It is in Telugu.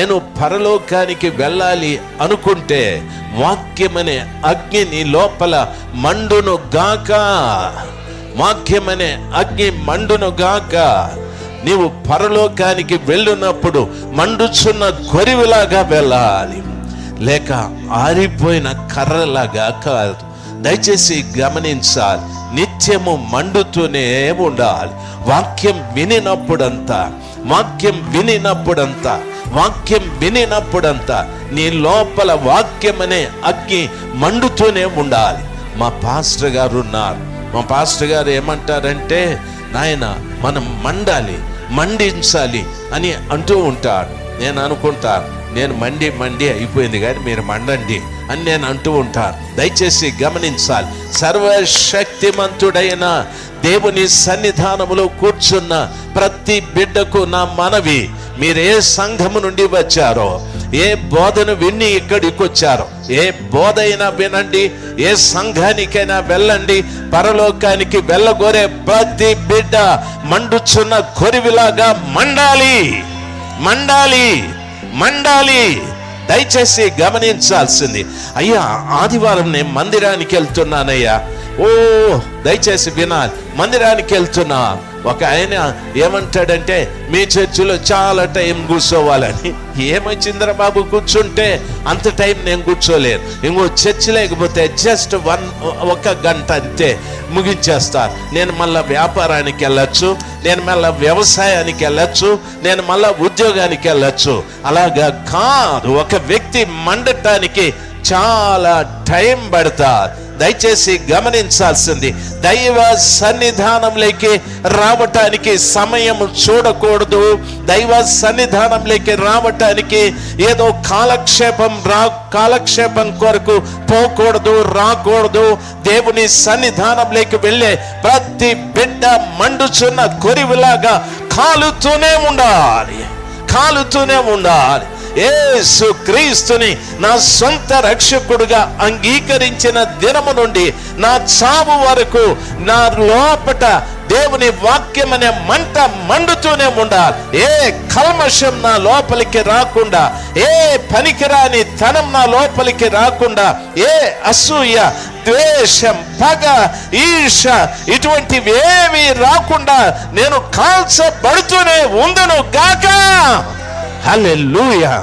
నేను పరలోకానికి వెళ్ళాలి అనుకుంటే వాక్యమనే అగ్ని నీ లోపల మండును గాక. వాక్యమనే అగ్ని మండును గాక. నీవు పరలోకానికి వెళ్ళినప్పుడు మండుచున్న గొరివిలాగా వెళ్ళాలి, లేక ఆరిపోయిన కర్రలాగా కాదు. దయచేసి గమనించాలి, నిత్యము మండుతూనే ఉండాలి. వాక్యం వినినప్పుడంతా నీ లోపల వాక్యం అనే అగ్ని మండుతూనే ఉండాలి. మా పాస్టర్ గారు ఉన్నారు. మా పాస్టర్ గారు ఏమంటారంటే, నాయన మనం మండించాలి అని అంటూ ఉంటాడు. నేను అనుకుంటాను, నేను మండి అయిపోయింది కానీ మీరు మండండి అని నేను అంటూ ఉంటాను. దయచేసి గమనించాలి, సర్వశక్తిమంతుడైన దేవుని సన్నిధానములో కూర్చున్న ప్రతి బిడ్డకు నా మనవి, మీరు ఏ సంఘము నుండి వచ్చారో, ఏ బోధను విని ఇక్కడికి వచ్చారో, ఏ బోధ అయినా వినండి, ఏ సంఘానికైనా వెళ్ళండి. పరలోకానికి వెళ్ళగోరే ప్రతి బిడ్డ మండుచున్న కొరివిలాగా మండాలి. దయచేసి గమనించాల్సింది, అయ్యా ఆదివారం నేను మందిరానికి వెళ్తున్నానయ్యా. దయచేసి వినాలి, మందిరానికి వెళ్తున్నా. ఒక ఆయన ఏమంటాడంటే, మీ చర్చిలో చాలా టైం కూర్చోవాలని. ఏమొచ్చిందిరా బాబు, కూర్చుంటే అంత టైం నేను కూర్చోలేను. ఇంకో చర్చి లేకపోతే జస్ట్ ఒక గంట అంతే ముగించేస్తారు. నేను మళ్ళీ వ్యాపారానికి వెళ్ళచ్చు, నేను మళ్ళీ వ్యవసాయానికి వెళ్ళచ్చు, నేను మళ్ళీ ఉద్యోగానికి వెళ్ళచ్చు. అలాగా కాదు, ఒక వ్యక్తి మండటానికి చాలా టైం పడతారు. దయచేసి గమనించాల్సింది, దైవ సన్నిధానంలోకి రావటానికి సమయం చూడకూడదు. దైవ సన్నిధానంలోకి రావటానికి ఏదో కాలక్షేపం కొరకు పోకూడదు, రాకూడదు. దేవుని సన్నిధానంలోకి వెళ్ళే ప్రతి బిడ్డ మండుచున్న కొరివిలాగా కాలుతూనే ఉండాలి. యేసు క్రీస్తుని నా సొంత రక్షకుడుగా అంగీకరించిన దినము నుండి నా చావు వరకు నా లోపట దేవుని వాక్యం అనే మంట మండుతూనే ఉండాలి. ఏ కల్మషం నా లోపలికి రాకుండా, ఏ పనికిరాని తనం నా లోపలికి రాకుండా, ఏ అసూయ, ద్వేషం, పగ, ఈర్ష ఇటువంటివి ఏవి రాకుండా నేను కాల్చబడుతూనే ఉందును గాక. హల్లెలూయా.